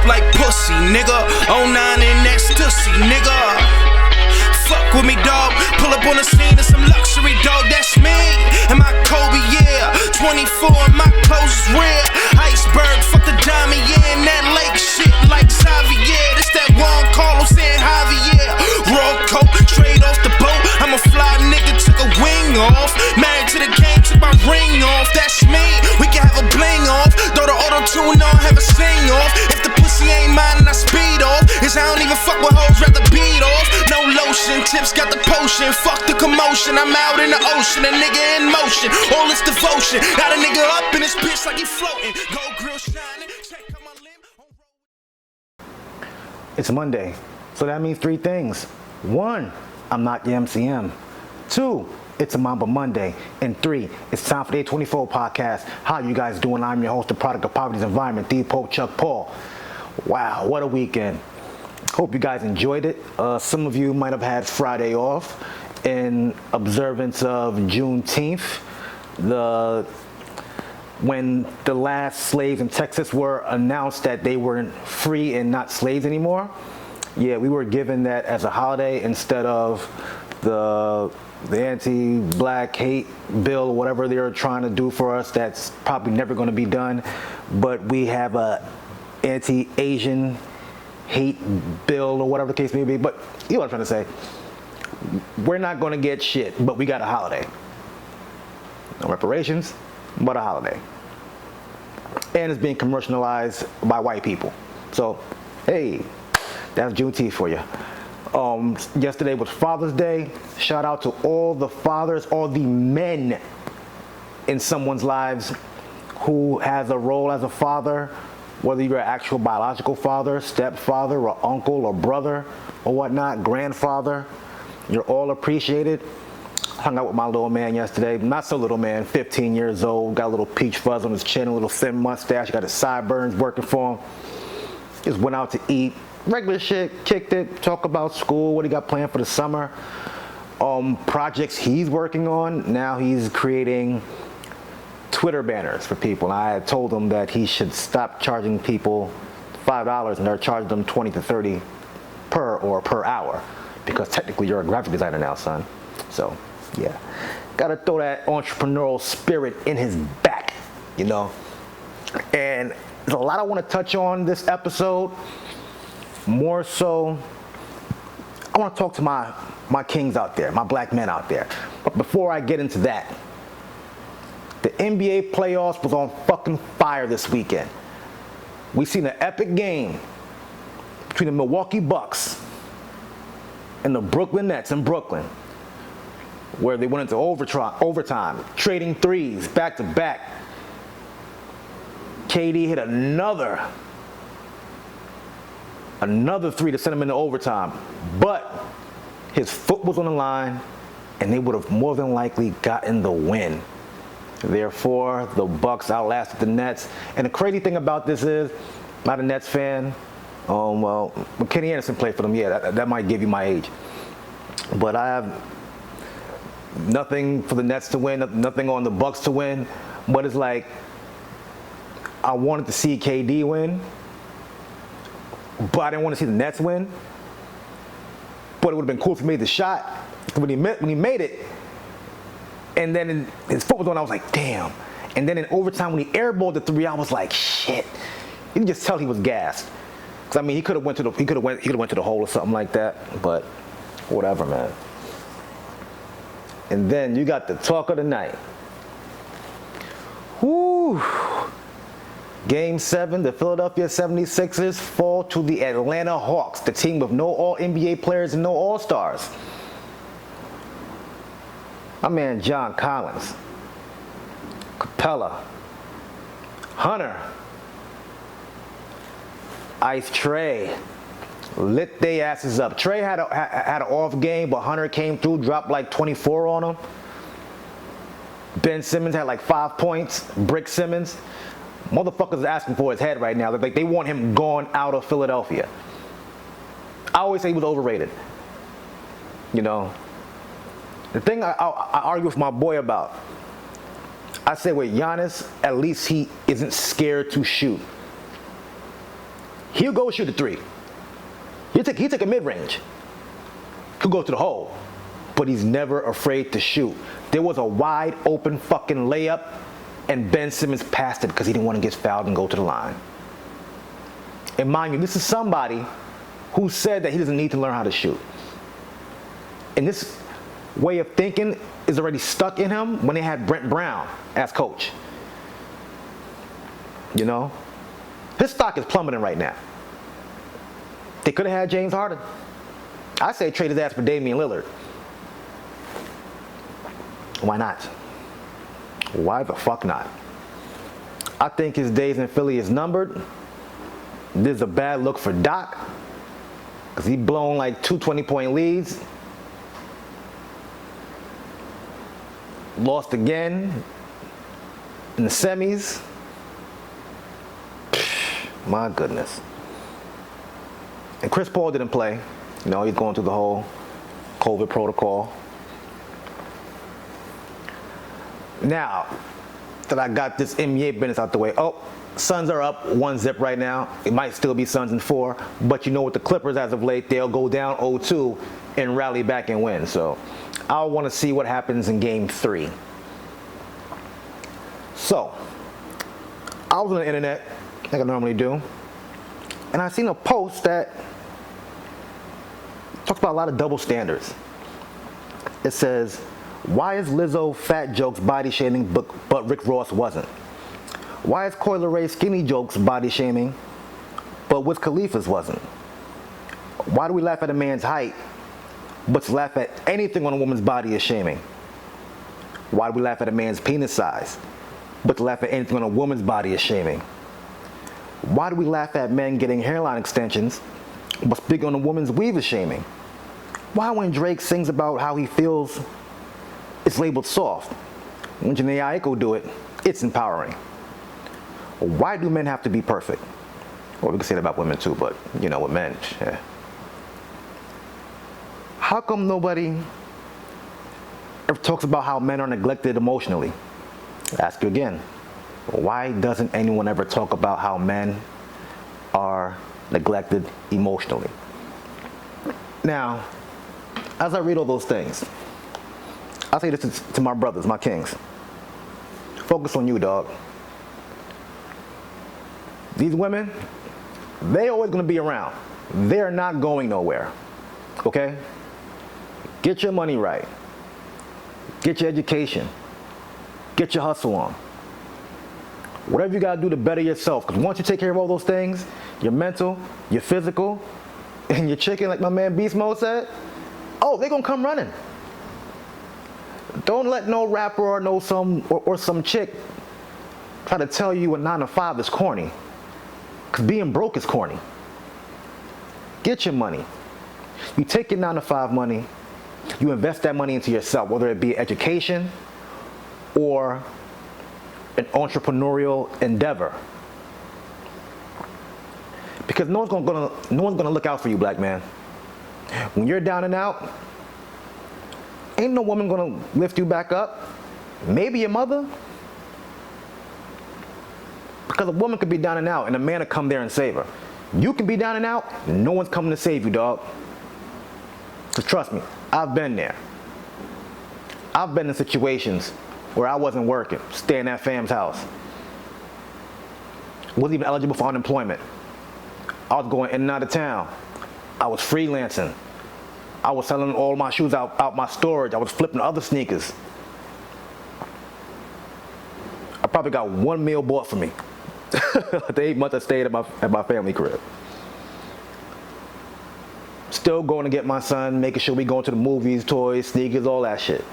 like pussy, nigga. 09 and ecstasy, nigga. Fuck with me, dog. Pull up on the scene of some luxury, dog. That's me. And my Kobe, yeah. 24 and my clothes is rare. Iceberg, fuck the diamond, yeah. And that lake shit like Xavier. This that Juan Carlos and Javier. Raw coat, straight off the boat. I'm a fly nigga, took a wing off. Married to the game, took my ring off. That's me. We can have a bling off. Throw the auto-tune on, have a sing off. If the pussy ain't mine, then I speed off. Cause I don't even fuck with hoes, rather beat off. No lotion, tips got the potion. Fuck the commotion, I'm out in the ocean. A nigga in motion, all this devotion. Got a nigga up in this bitch like he floating. Gold grill shining, check out my limb. It's Monday, so that means three things. One, I'm not your MCM. Two, it's a Mamba Monday. And three, it's time for the 824 podcast. How you guys doing? I'm your host, the product of poverty's environment, the Pope Chuck Paul. Wow, what a weekend. Hope you guys enjoyed it. Some of you might have had Friday off in observance of Juneteenth, when the last slaves in Texas were announced that they weren't free and not slaves anymore. Yeah, we were given that as a holiday instead of the anti-black hate bill or whatever they're trying to do for us. That's probably never going to be done. But we have a anti-Asian hate bill or whatever the case may be. But you know what I'm trying to say. We're not going to get shit, but we got a holiday. No reparations, but a holiday. And it's being commercialized by white people. So, hey, that's Juneteenth for you. Yesterday was Father's Day. Shout out to all the fathers, all the men in someone's lives who has a role as a father, whether you're an actual biological father, stepfather, or uncle, or brother, or whatnot, grandfather. You're all appreciated. Hung out with my little man yesterday. Not so little man, 15 years old. Got a little peach fuzz on his chin, a little thin mustache. Got his sideburns working for him. Just went out to eat. Regular shit, kicked it, talk about school, what he got planned for the summer. Projects he's working on. Now he's creating Twitter banners for people. I had told him that he should stop charging people $5 and they're charging them 20 to 30 per hour. Because technically you're a graphic designer now, son. So, yeah. Gotta throw that entrepreneurial spirit in his back, you know. And there's a lot I want to touch on this episode. More so, I want to talk to my kings out there, my black men out there. But before I get into that, the NBA playoffs was on fucking fire this weekend. We seen an epic game between the Milwaukee Bucks and the Brooklyn Nets in Brooklyn, where they went into overtime, trading threes back to back. KD hit another three to send him into overtime, but his foot was on the line and they would have more than likely gotten the win. Therefore, the Bucks outlasted the Nets. And the crazy thing about this is, I'm not a Nets fan. Well, when Kenny Anderson played for them, yeah, that might give you my age. But I have nothing for the Nets to win, nothing on the Bucks to win. But it's like, I wanted to see KD win, but I didn't want to see the Nets win. But it would have been cool if he made the shot. When he made it, and then his foot was on, I was like, damn. And then in overtime, when he airballed the three, I was like, shit. You can just tell he was gassed. Cause I mean, he could have went to the hole or something like that. But whatever, man. And then you got the talk of the night. Whoo. Game 7, the Philadelphia 76ers fall to the Atlanta Hawks, the team with no All-NBA players and no All-Stars. My man John Collins, Capella, Hunter, Ice Trey, lit they asses up. Trey had an off game, but Hunter came through, dropped like 24 on him. Ben Simmons had like 5 points. Brick Simmons. Motherfuckers are asking for his head right now. Like, they want him gone out of Philadelphia. I always say he was overrated. You know, the thing I argue with my boy about, I say with Giannis, at least he isn't scared to shoot. He'll go shoot a three. He'll take a mid-range. He'll go to the hole. But he's never afraid to shoot. There was a wide open fucking layup and Ben Simmons passed it because he didn't want to get fouled and go to the line. And mind you, this is somebody who said that he doesn't need to learn how to shoot. And this way of thinking is already stuck in him when they had Brent Brown as coach. You know? His stock is plummeting right now. They could have had James Harden. I say trade his ass for Damian Lillard. Why not? Why the fuck not? I think his days in Philly is numbered. This is a bad look for Doc, because he blown like 2 20-point leads. Lost again in the semis. My goodness. And Chris Paul didn't play. You know, he's going through the whole COVID protocol. Now that I got this NBA business out the way, Suns are up 1-0 right now. It might still be Suns in 4, but you know with the Clippers as of late, they'll go down 0-2 and rally back and win. So I want to see what happens in Game 3. So I was on the internet, like I normally do, and I seen a post that talks about a lot of double standards. It says, why is Lizzo fat jokes body shaming but Rick Ross wasn't? Why is Coi Leray skinny jokes body shaming but Wiz Khalifa's wasn't? Why do we laugh at a man's height but to laugh at anything on a woman's body is shaming? Why do we laugh at a man's penis size but to laugh at anything on a woman's body is shaming? Why do we laugh at men getting hairline extensions but speaking on a woman's weave is shaming? Why when Drake sings about how he feels, it's labeled soft? When Janae Aiko do it, it's empowering. Why do men have to be perfect? Well, we can say that about women too, but you know, with men, yeah. How come nobody ever talks about how men are neglected emotionally? I'll ask you again. Why doesn't anyone ever talk about how men are neglected emotionally? Now, as I read all those things, I'll say this to my brothers, my kings. Focus on you, dog. These women, they're always going to be around. They're not going nowhere. Okay? Get your money right. Get your education. Get your hustle on. Whatever you got to do to better yourself. Because once you take care of all those things, your mental, your physical, and your chicken, like my man Beast Mode said, they're going to come running. Don't let no rapper or some chick try to tell you a 9-to-5 is corny. Because being broke is corny. Get your money. You take your 9-to-5 money, you invest that money into yourself, whether it be education or an entrepreneurial endeavor. Because no one's gonna look out for you, black man. When you're down and out, ain't no woman gonna lift you back up. Maybe your mother. Because a woman could be down and out and a man will come there and save her. You can be down and out and no one's coming to save you, dog. So trust me, I've been there. I've been in situations where I wasn't working, staying at fam's house. Wasn't even eligible for unemployment. I was going in and out of town. I was freelancing. I was selling all my shoes out my storage. I was flipping other sneakers. I probably got one meal bought for me. The 8 months I stayed at my family crib. Still going to get my son, making sure we going to the movies, toys, sneakers, all that shit.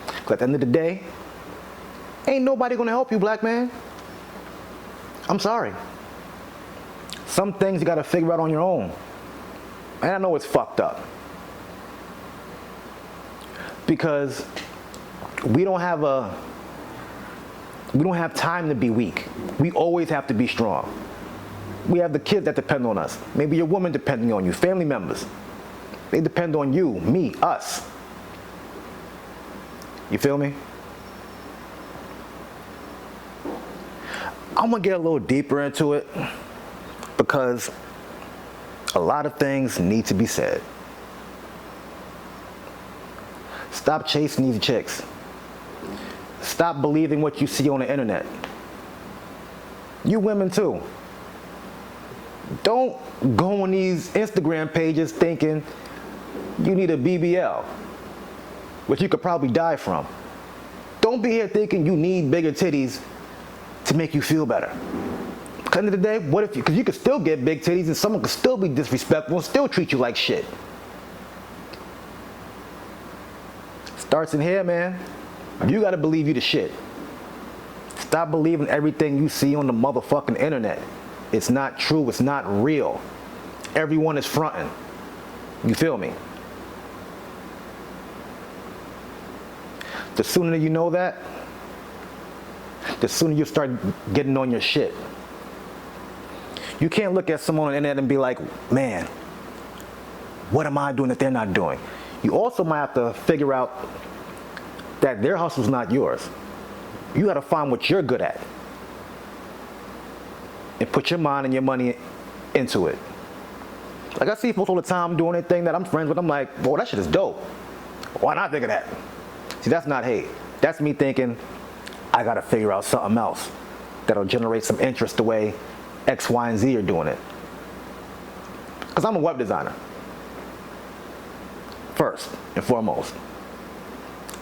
Because at the end of the day, ain't nobody gonna help you, black man. I'm sorry. Some things you gotta figure out on your own. And I know it's fucked up. Because we don't have time to be weak. We always have to be strong. We have the kids that depend on us. Maybe your woman depending on you, family members. They depend on you, me, us. You feel me? I'm gonna get a little deeper into it because A lot of things need to be said. Stop chasing these chicks. Stop believing what you see on the internet. You women too. Don't go on these Instagram pages thinking you need a BBL, which you could probably die from. Don't be here thinking you need bigger titties to make you feel better. At the end of the day, what if you, because you could still get big titties and someone could still be disrespectful and still treat you like shit. Starts in here, man. You gotta believe you the shit. Stop believing everything you see on the motherfucking internet. It's not true, it's not real. Everyone is fronting. You feel me? The sooner you know that, the sooner you start getting on your shit. You can't look at someone on the internet and be like, man, what am I doing that they're not doing? You also might have to figure out that their hustle's not yours. You gotta find what you're good at and put your mind and your money into it. Like I see folks all the time doing anything that I'm friends with, I'm like, boy, that shit is dope. Why not think of that? See, that's not hate. That's me thinking, I gotta figure out something else that'll generate some interest the way X, Y, and Z are doing it. Because I'm a web designer, first and foremost.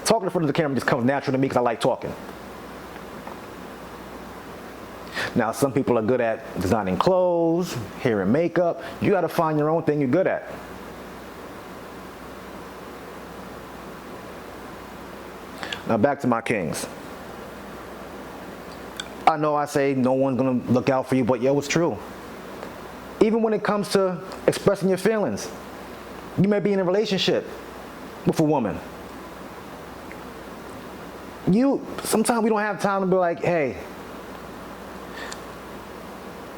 Talking in front of the camera just comes natural to me because I like talking. Now, some people are good at designing clothes, hair and makeup. You gotta find your own thing you're good at. Now back to my kings. I know I say no one's gonna look out for you, but yo, it's true. Even when it comes to expressing your feelings, you may be in a relationship with a woman. Sometimes we don't have time to be like, hey,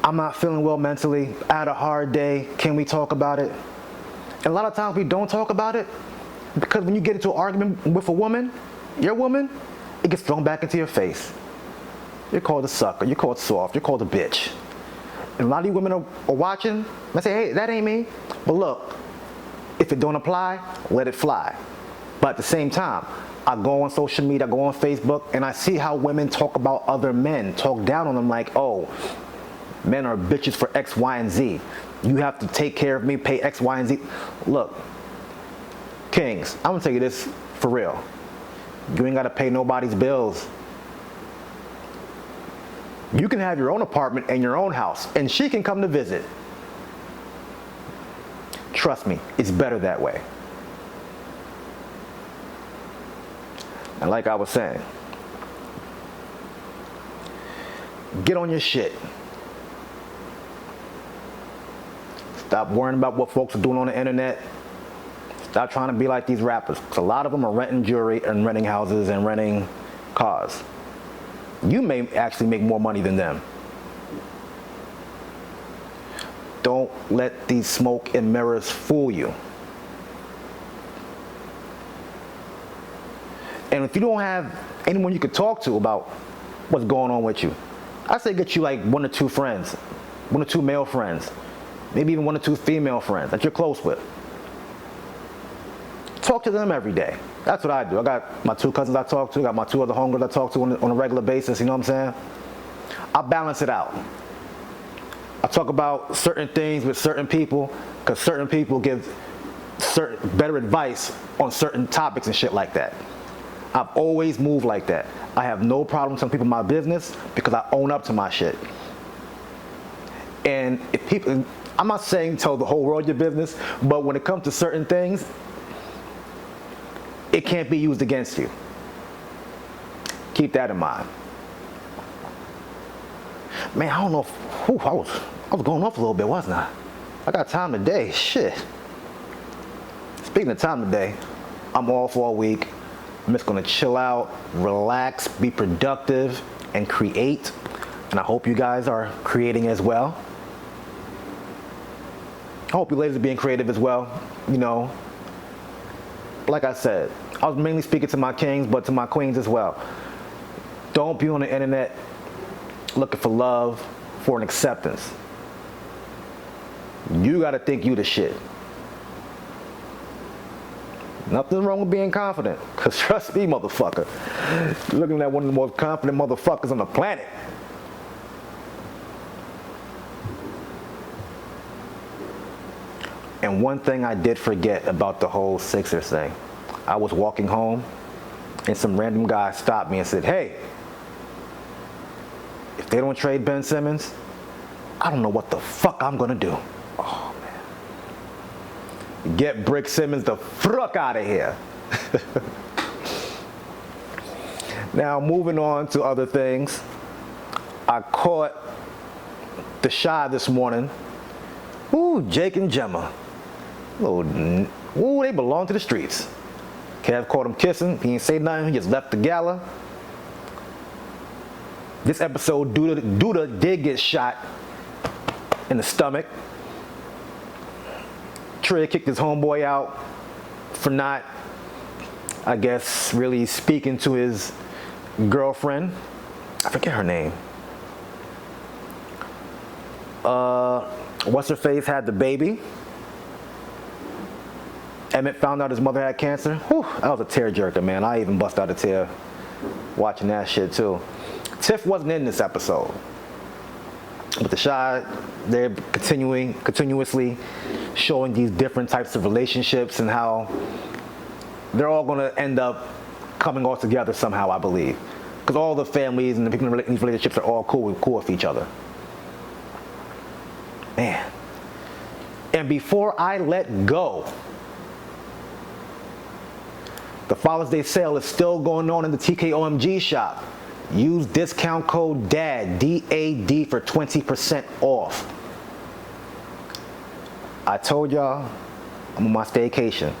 I'm not feeling well mentally, I had a hard day, can we talk about it? And a lot of times we don't talk about it because when you get into an argument with a woman, your woman, it gets thrown back into your face. You're called a sucker, you're called soft, you're called a bitch. And a lot of you women are watching, and say, hey, that ain't me. But look, if it don't apply, let it fly. But at the same time, I go on social media, I go on Facebook, and I see how women talk about other men, talk down on them like, oh, men are bitches for X, Y, and Z. You have to take care of me, pay X, Y, and Z. Look, kings, I'm gonna tell you this for real. You ain't gotta pay nobody's bills. You can have your own apartment and your own house, and she can come to visit. Trust me, it's better that way. And like I was saying, get on your shit. Stop worrying about what folks are doing on the internet. Stop trying to be like these rappers. Because a lot of them are renting jewelry and renting houses and renting cars. You may actually make more money than them. Don't let these smoke and mirrors fool you. And if you don't have anyone you could talk to about what's going on with you, I say get you like 1 or 2 friends, 1 or 2 male friends, maybe even 1 or 2 female friends that you're close with. Talk to them every day. That's what I do. I got my 2 cousins I talk to, I got my 2 other homegirls I talk to on a regular basis, you know what I'm saying? I balance it out. I talk about certain things with certain people because certain people give certain better advice on certain topics and shit like that. I've always moved like that. I have no problem telling people my business because I own up to my shit. And if people, I'm not saying tell the whole world your business, but when it comes to certain things, it can't be used against you. Keep that in mind. Man, I don't know if, I was going off a little bit, wasn't I? I got time today, shit. Speaking of time today, I'm off all week. I'm just gonna chill out, relax, be productive, and create. And I hope you guys are creating as well. I hope you ladies are being creative as well. You know, like I said, I was mainly speaking to my kings, but to my queens as well. Don't be on the internet looking for love, for an acceptance. You gotta think you the shit. Nothing wrong with being confident, because trust me, motherfucker, you're looking at one of the most confident motherfuckers on the planet. And one thing I did forget about the whole Sixers thing, I was walking home and some random guy stopped me and said, hey, if they don't trade Ben Simmons, I don't know what the fuck I'm gonna do. Oh man. Get Brick Simmons the fuck out of here. Now moving on to other things. I caught the Shy this morning. Ooh, Jake and Gemma. Ooh, they belong to the streets. Kev caught him kissing. He ain't say nothing. He just left the gala. This episode, Duda did get shot in the stomach. Trey kicked his homeboy out for not, I guess, really speaking to his girlfriend. I forget her name. What's her face had the baby. Emmett found out his mother had cancer. Whew, that was a tearjerker, man. I even bust out a tear watching that shit too. Tiff wasn't in this episode, but the Shy, they're continuously showing these different types of relationships and how they're all going to end up coming all together somehow, I believe, because all the families and the people in these relationships are all cool with each other. Man. And before I let go, the Father's Day sale is still going on in the TKOMG shop. Use discount code DAD, D-A-D, for 20% off. I told y'all I'm on my staycation,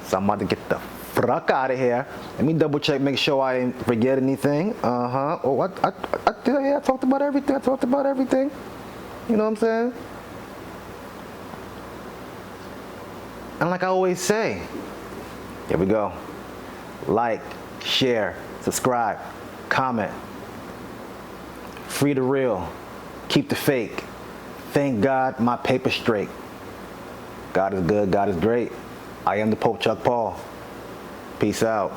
so I'm about to get the fuck out of here. Let me double check, make sure I didn't forget anything. Oh, I talked about everything. You know what I'm saying? And like I always say, here we go. Like, share, subscribe, comment. Free the real. Keep the fake. Thank God my paper's straight. God is good. God is great. I am the Pope Chuck Paul. Peace out.